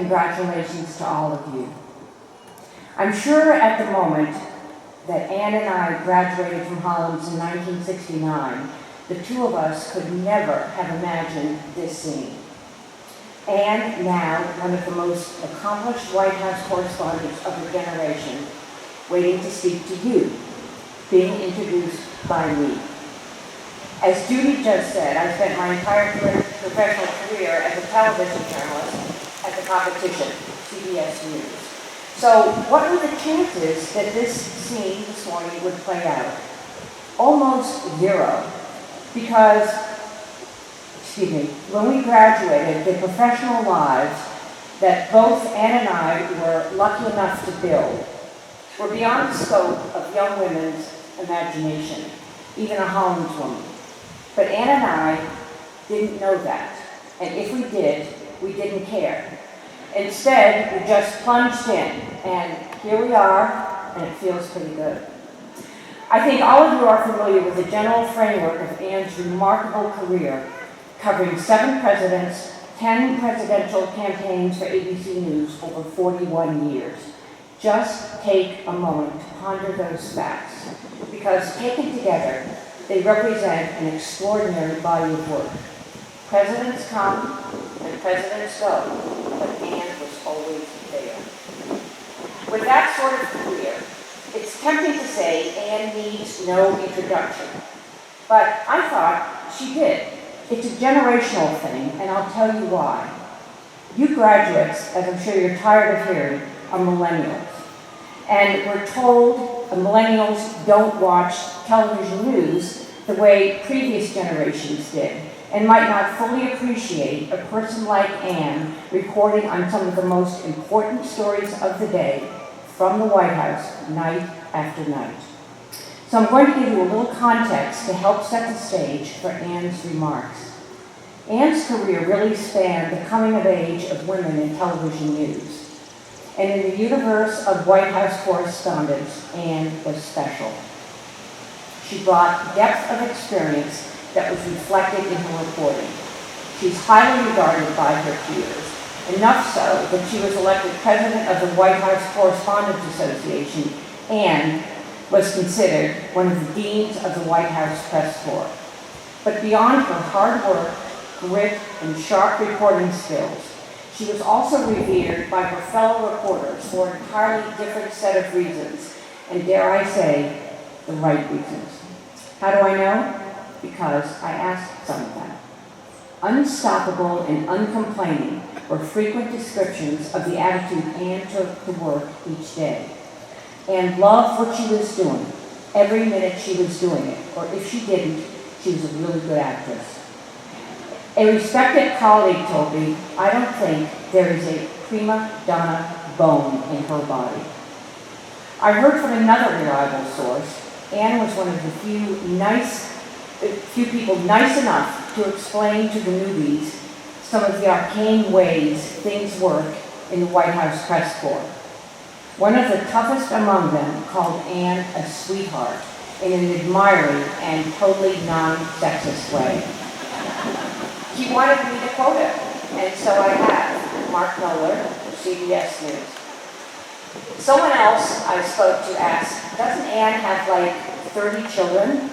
congratulations to all of you. I'm sure at the moment that Anne and I graduated from Hollins in 1969, the two of us could never have imagined this scene. Anne, now one of the most accomplished White House correspondents of her generation, waiting to speak to you, being introduced by me. As Judy just said, I spent my entire professional career as a television journalist at the competition, CBS News. So what were the chances that this scene this morning would play out? Almost zero, because, when we graduated, the professional lives that both Anne and I were lucky enough to build were beyond the scope of young women's imagination, even a Hollins woman. But Anne and I didn't know that, and if we did, we didn't care. Instead, we just plunged in, and here we are, and it feels pretty good. I think all of you are familiar with the general framework of Anne's remarkable career, covering 7 presidents, 10 presidential campaigns for ABC News over 41 years. Just take a moment to ponder those facts, because taken together, they represent an extraordinary body of work. Presidents come and presidents go, but Anne was always there. With that sort of career, it's tempting to say Anne needs no introduction, but I thought she did. It's a generational thing, and I'll tell you why. You graduates, as I'm sure you're tired of hearing, are millennials. And we're told millennials don't watch television news the way previous generations did, and might not fully appreciate a person like Anne reporting on some of the most important stories of the day from the White House night after night. So I'm going to give you a little context to help set the stage for Anne's remarks. Anne's career really spanned the coming of age of women in television news. And in the universe of White House correspondents, Anne was special. She brought depth of experience that was reflected in her reporting. She's highly regarded by her peers, enough so that she was elected president of the White House Correspondents Association and was considered one of the deans of the White House Press Corps. But beyond her hard work, grit, and sharp reporting skills, she was also revered by her fellow reporters for an entirely different set of reasons, and dare I say, the right reasons. How do I know? Because I asked some of them. Unstoppable and uncomplaining were frequent descriptions of the attitude Anne took to work each day. Anne loved what she was doing, every minute she was doing it, or if she didn't, she was a really good actress. A respected colleague told me, I don't think there is a prima donna bone in her body. I heard from another reliable source, Anne was one of the few people nice enough to explain to the newbies some of the arcane ways things work in the White House press corps. One of the toughest among them called Anne a sweetheart in an admiring and totally non-sexist way. He wanted me to quote him, and so I have. Mark Miller, CBS News. Someone else I spoke to asked, doesn't Anne have like 30 children?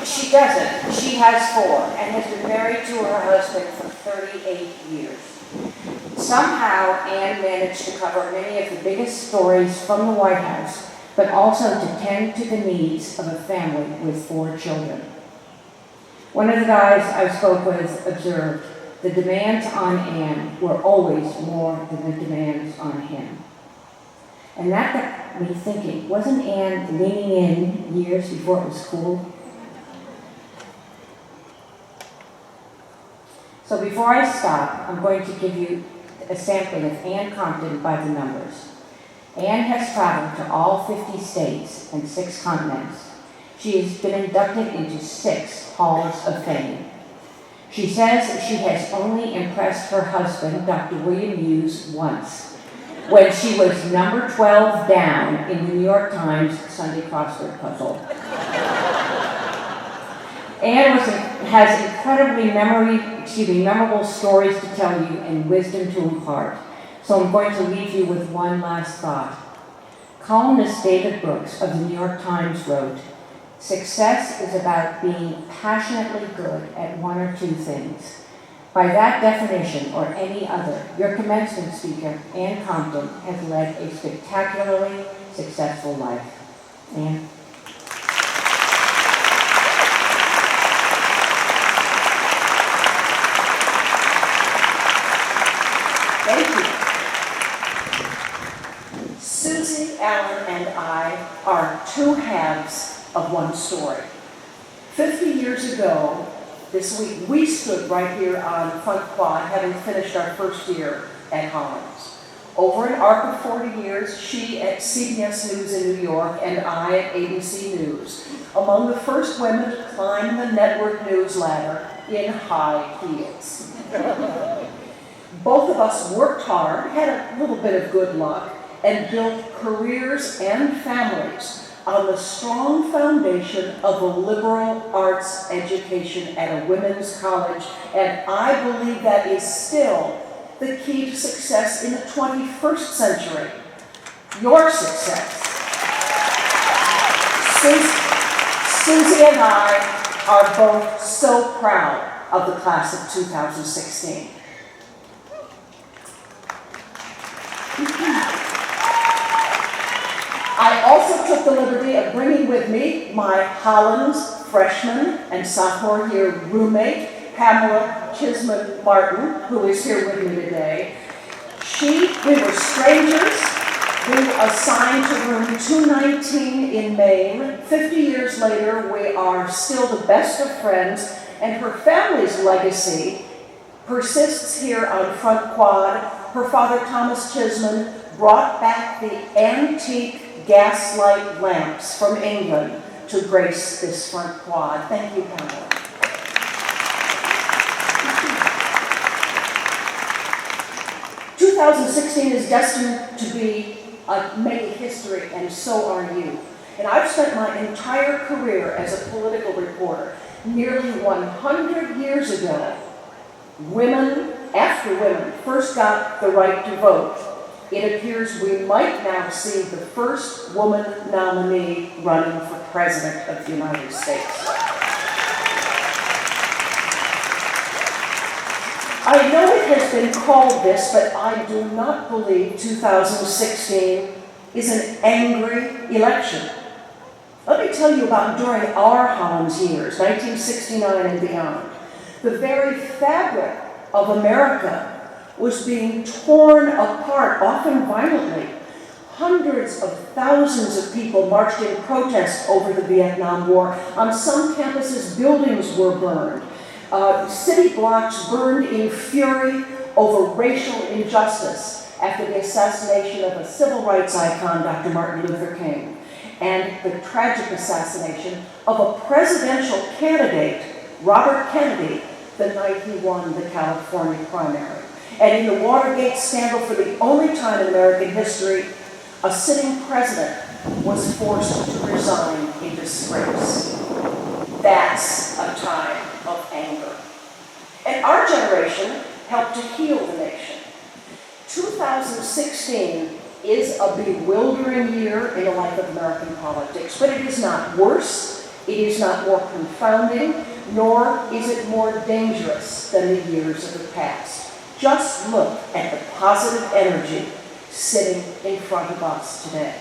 She doesn't. She has 4 and has been married to her husband for 38 years. Somehow, Anne managed to cover many of the biggest stories from the White House, but also to tend to the needs of a family with 4 children. One of the guys I spoke with observed the demands on Anne were always more than the demands on him. And that got me thinking, wasn't Anne leaning in years before it was cool? So before I stop, I'm going to give you a sampling of Anne Compton by the numbers. Anne has traveled to all 50 states and 6 continents. She has been inducted into 6 halls of fame. She says she has only impressed her husband, Dr. William Hughes, once, when she was number 12 down in the New York Times Sunday crossword puzzle. Anne has incredibly memorable stories to tell you and wisdom to impart. So I'm going to leave you with one last thought. Columnist David Brooks of the New York Times wrote, "Success is about being passionately good at one or two things. By that definition, or any other, your commencement speaker, Ann Compton, has led a spectacularly successful life." Ann? Thank you. Suzanne Allen and I are two halves of one story. 50 years ago, this week, we stood right here on Front Quad, having finished our first year at Hollins. Over an arc of 40 years, she at CBS News in New York and I at ABC News, among the first women to climb the network news ladder in high heels. Both of us worked hard, had a little bit of good luck, and built careers and families on the strong foundation of a liberal arts education at a women's college, and I believe that is still the key to success in the 21st century. Your success. Susie and I are both so proud of the class of 2016. I also took the liberty of bringing with me my Hollins freshman and sophomore year roommate, Pamela Chisholm Martin, who is here with me today. We were strangers. We were assigned to room 219 in Maine. 50 years later, we are still the best of friends, and her family's legacy persists here on Front Quad. Her father, Thomas Chisholm, brought back the antique gaslight lamps from England to grace this Front Quad. Thank you, Pamela. "2016 is destined to be making history, and so are you. And I've spent my entire career as a political reporter. Nearly 100 years ago, women first got the right to vote. It appears we might now see the first woman nominee running for President of the United States. I know it has been called this, but I do not believe 2016 is an angry election. Let me tell you about during our Hollins years, 1969 and beyond. The very fabric of America was being torn apart, often violently. Hundreds of thousands of people marched in protest over the Vietnam War. On some campuses, buildings were burned. City blocks burned in fury over racial injustice after the assassination of a civil rights icon, Dr. Martin Luther King, and the tragic assassination of a presidential candidate, Robert Kennedy, the night he won the California primary. And in the Watergate scandal, for the only time in American history, a sitting president was forced to resign in disgrace. That's a time of anger. And our generation helped to heal the nation. 2016 is a bewildering year in the life of American politics, but it is not worse, it is not more confounding, nor is it more dangerous than the years of the past. Just look at the positive energy sitting in front of us today.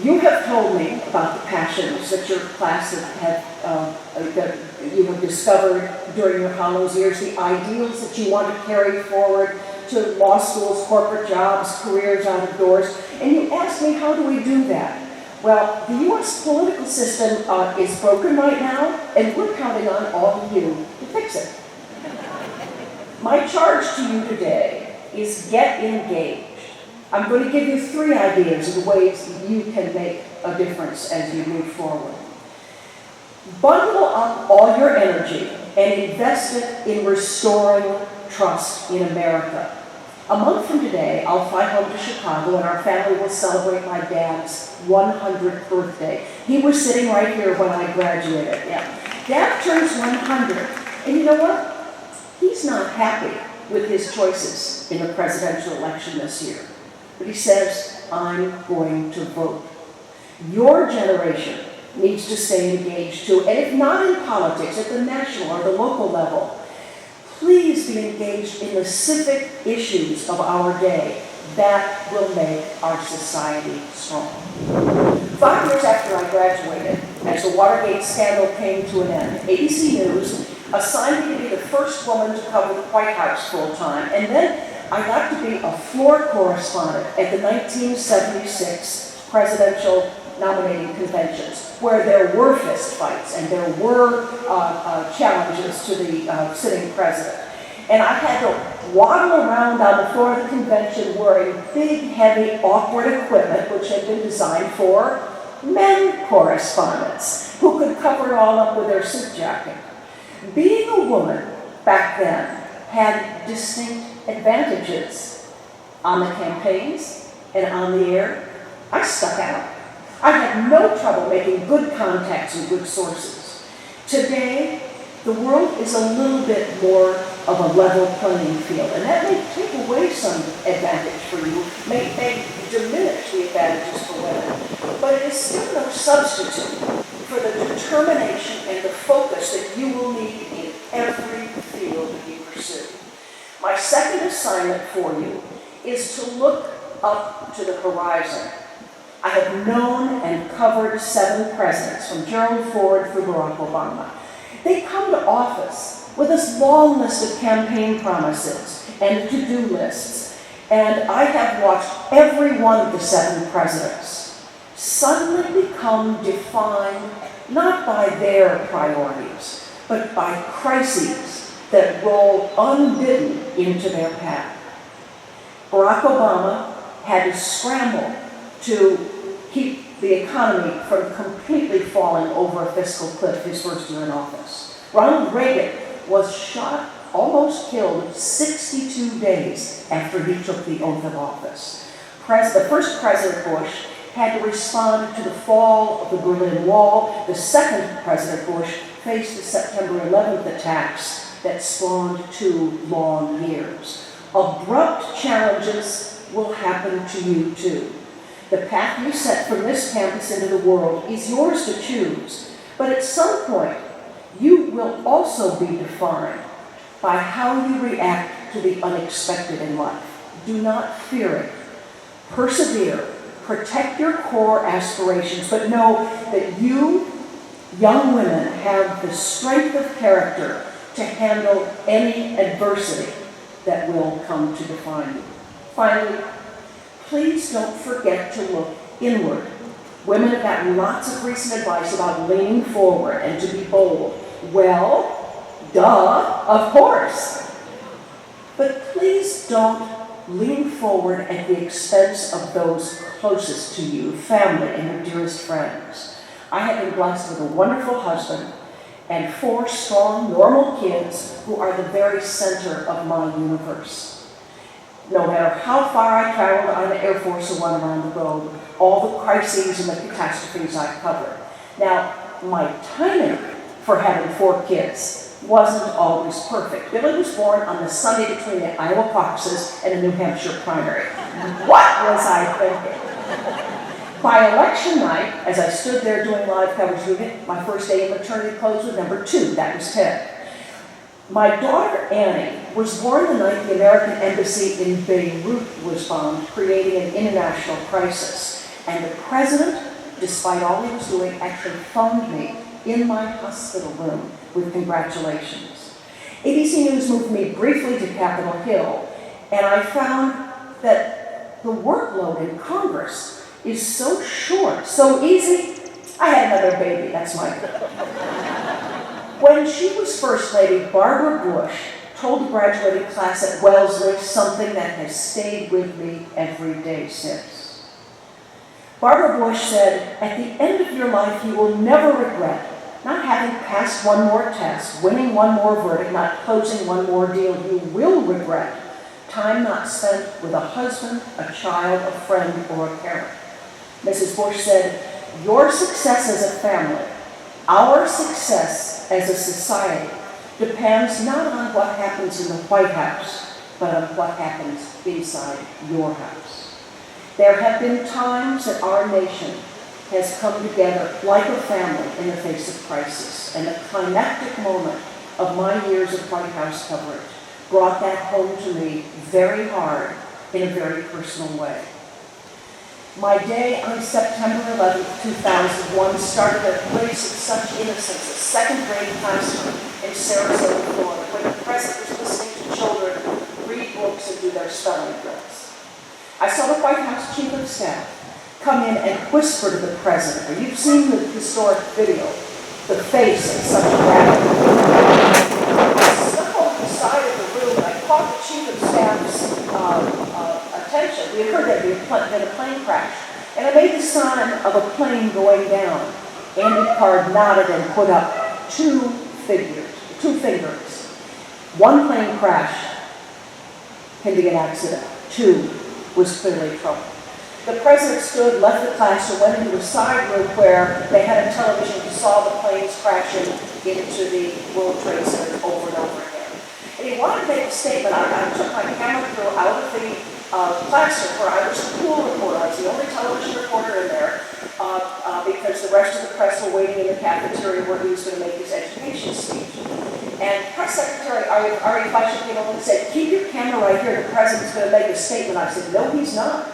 You have told me about the passions that your class that you have discovered during your Hollins years, the ideals that you want to carry forward to law schools, corporate jobs, careers out of doors. And you asked me, how do we do that? Well, the U.S. political system is broken right now, and we're counting on all of you to fix it. My charge to you today is get engaged. I'm going to give you 3 ideas of the ways you can make a difference as you move forward. Bundle up all your energy and invest it in restoring trust in America. A month from today, I'll fly home to Chicago and our family will celebrate my dad's 100th birthday. He was sitting right here when I graduated. Yeah. Dad turns 100, and you know what? He's not happy with his choices in the presidential election this year. But he says, I'm going to vote. Your generation needs to stay engaged too, and if not in politics, at the national or the local level, please be engaged in the civic issues of our day. That will make our society strong. 5 years after I graduated, as the Watergate scandal came to an end, ABC News assigned me to be the first woman to cover the White House full-time, and then I got to be a floor correspondent at the 1976 presidential nominating conventions, where there were fistfights and there were challenges to the sitting president. And I had to waddle around on the floor of the convention wearing big, heavy, awkward equipment, which had been designed for men correspondents who could cover it all up with their suit jacket. Being a woman back then had distinct advantages. On the campaigns and on the air, I stuck out. I had no trouble making good contacts and good sources. Today, the world is a little bit more of a level playing field, and that may take away some advantage for you, may diminish the advantages for women, but it is still no substitute for the determination and the focus that you will need in every field that you pursue. My second assignment for you is to look up to the horizon. I have known and covered 7 presidents, from Gerald Ford through Barack Obama. They come to office with this long list of campaign promises and to-do lists, and I have watched every one of the 7 presidents suddenly become defined not by their priorities, but by crises that roll unbidden into their path. Barack Obama had to scramble to keep the economy from completely falling over a fiscal cliff his first year in office. Ronald Reagan was shot, almost killed, 62 days after he took the oath of office. The first President Bush had to respond to the fall of the Berlin Wall. The second President Bush faced the September 11th attacks that spawned 2 long years. Abrupt challenges will happen to you too. The path you set from this campus into the world is yours to choose, but at some point, you will also be defined by how you react to the unexpected in life. Do not fear it. Persevere. Protect your core aspirations, but know that you, young women, have the strength of character to handle any adversity that will come to define you. Finally, please don't forget to look inward. Women have gotten lots of recent advice about leaning forward and to be bold. Well, duh, of course. But please don't lean forward at the expense of those closest to you, family and your dearest friends. I have been blessed with a wonderful husband and 4 strong, normal kids who are the very center of my universe. No matter how far I traveled on the Air Force One around the globe, all the crises and the catastrophes I've covered. Now, my timing for having 4 kids wasn't always perfect. Billy was born on the Sunday between the Iowa caucuses and the New Hampshire primary. What was I thinking? By election night, as I stood there doing live coverage with it, my first day in maternity clothes was number 2. That was Ted. My daughter Annie was born the night the American embassy in Beirut was bombed, creating an international crisis. And the president, despite all he was doing, actually phoned me in my hospital room with congratulations. ABC News moved me briefly to Capitol Hill, and I found that the workload in Congress is so short, so easy. I had another baby, that's my When she was First Lady, Barbara Bush told the graduating class at Wellesley something that has stayed with me every day since. Barbara Bush said, "At the end of your life, you will never regret not having passed one more test, winning one more verdict, not closing one more deal. You will regret time not spent with a husband, a child, a friend, or a parent." Mrs. Bush said, "Your success as a family, our success as a society depends not on what happens in the White House, but on what happens inside your house. There have been times that our nation has come together like a family in the face of crisis, and the climactic moment of my years of White House coverage brought that home to me very hard in a very personal way. My day on September 11, 2001 started a place of such innocence, a second-grade classroom in Sarasota, Florida, where the president was listening to children read books and do their spelling drills. I saw the White House Chief of Staff come in and whisper to the president. Or you've seen the historic video, the face of such gravity. I snuck over the side of the room and I caught the Chief of Staff's attention. We had heard there had been a plane crash. And I made the sign of a plane going down. Andy Card nodded and put up two fingers. One plane crash can be an accident. Two was clearly trouble. The president stood, left the class, and went into a side room where they had a television. He saw the planes crashing into the World Trade Center over and over again. And he wanted to make a statement. I took my camera crew out of the classroom where I was the pool reporter. I was the only television reporter in there because the rest of the press were waiting in the cafeteria where he was going to make his education speech. And Press Secretary Ari Fleischer came over and said, "Keep your camera right here. The president's going to make a statement." I said, "No, he's not.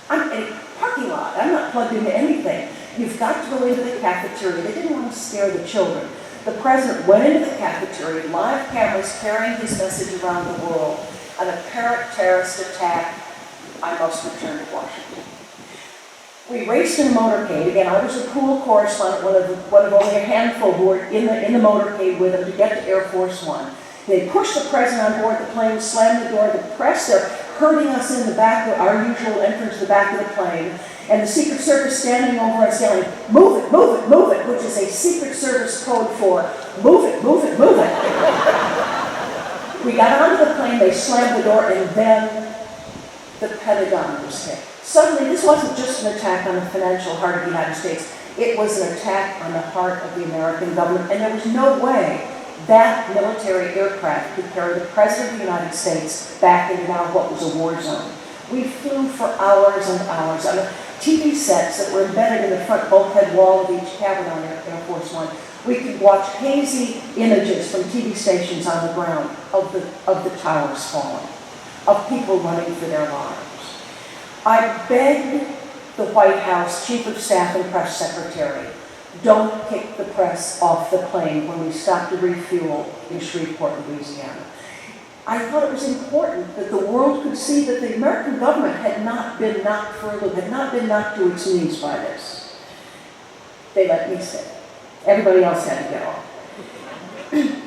I'm in a parking lot. I'm not plugged into anything. You've got to go into the cafeteria." They didn't want to scare the children. The president went into the cafeteria, live cameras carrying his message around the world. An apparent terrorist attack. I must return to Washington. We raced in a motorcade. Again, I was a pool correspondent, one of only a handful who were in the motorcade with him to get to Air Force One. They pushed the president on board the plane, slammed the door. The press, they're herding us in the back of our usual entrance to the back of the plane. And the Secret Service standing over us yelling, "Move it, move it, move it," which is a Secret Service code for move it, move it, move it. We got onto the plane, they slammed the door, and then the Pentagon was hit. Suddenly, this wasn't just an attack on the financial heart of the United States. It was an attack on the heart of the American government, and there was no way that military aircraft could carry the President of the United States back into now what was a war zone. We flew for hours and hours on the TV sets that were embedded in the front bulkhead wall of each cabin on Air Force One. We could watch hazy images from TV stations on the ground of the towers falling, of people running for their lives. I begged the White House Chief of Staff and Press Secretary, don't kick the press off the plane when we stopped to refuel in Shreveport, Louisiana. I thought it was important that the world could see that the American government had not been knocked for a loop, had not been knocked to its knees by this. They let me stay. Everybody else had to get off.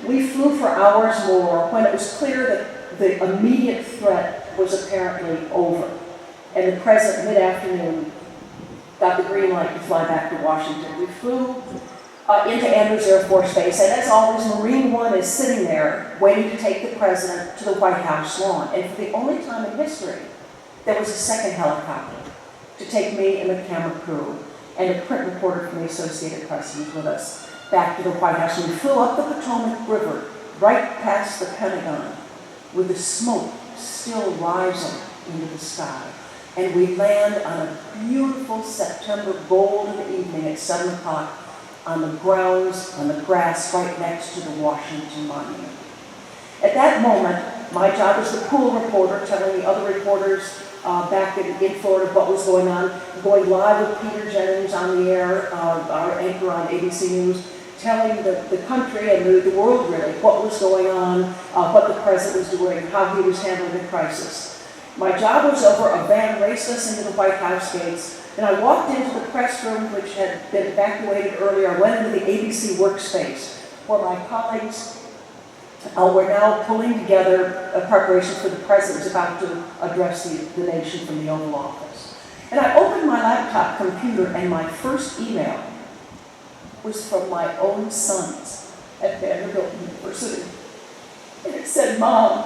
We flew for hours more when it was clear that the immediate threat was apparently over. And the president, mid-afternoon, got the green light to fly back to Washington. We flew into Andrews Air Force Base, and as always, Marine One is sitting there waiting to take the president to the White House lawn. And for the only time in history, there was a second helicopter to take me and the camera crew and a print reporter from the Associated Press who was with us back to the White House. And we flew up the Potomac River, right past the Pentagon, with the smoke still rising into the sky. And we land on a beautiful September golden evening at 7 o'clock on the grounds, on the grass, right next to the Washington Monument. At that moment, my job as the pool reporter, telling the other reporters back in Florida what was going on, going live with Peter Jennings on the air, our anchor on ABC News, telling the country and the world really what was going on, what the president was doing, how he was handling the crisis. My job was over, a van raced us into the White House gates, and I walked into the press room, which had been evacuated earlier. I went into the ABC workspace, where my colleagues were now pulling together a preparation for the president who's about to address the nation from the Oval Office. And I opened my laptop computer, and my first email was from my own sons at Vanderbilt University. And it said, "Mom,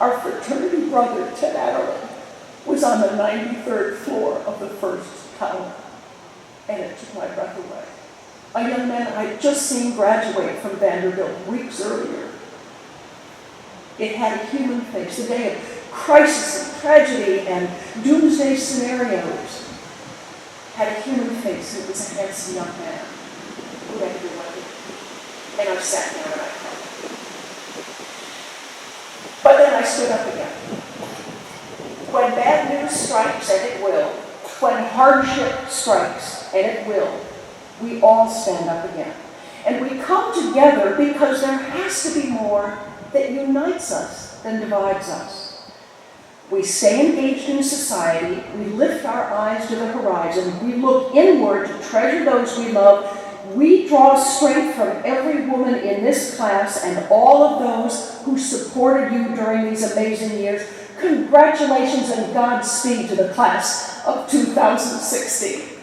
our fraternity brother, Ted Adderley, was on the 93rd floor of the first tower." And it took my breath away. a young man I'd just seen graduate from Vanderbilt weeks earlier. It had a human face, a day of crisis and tragedy and doomsday scenarios. Had a human face, and it was a handsome young man who had to be lucky. And I sat down and I cried. But then I stood up again. When bad news strikes, and it will, when hardship strikes, and it will, we all stand up again. And we come together because there has to be more that unites us than divides us. We stay engaged in society, we lift our eyes to the horizon, we look inward to treasure those we love, we draw strength from every woman in this class and all of those who supported you during these amazing years. Congratulations and Godspeed to the class of 2016.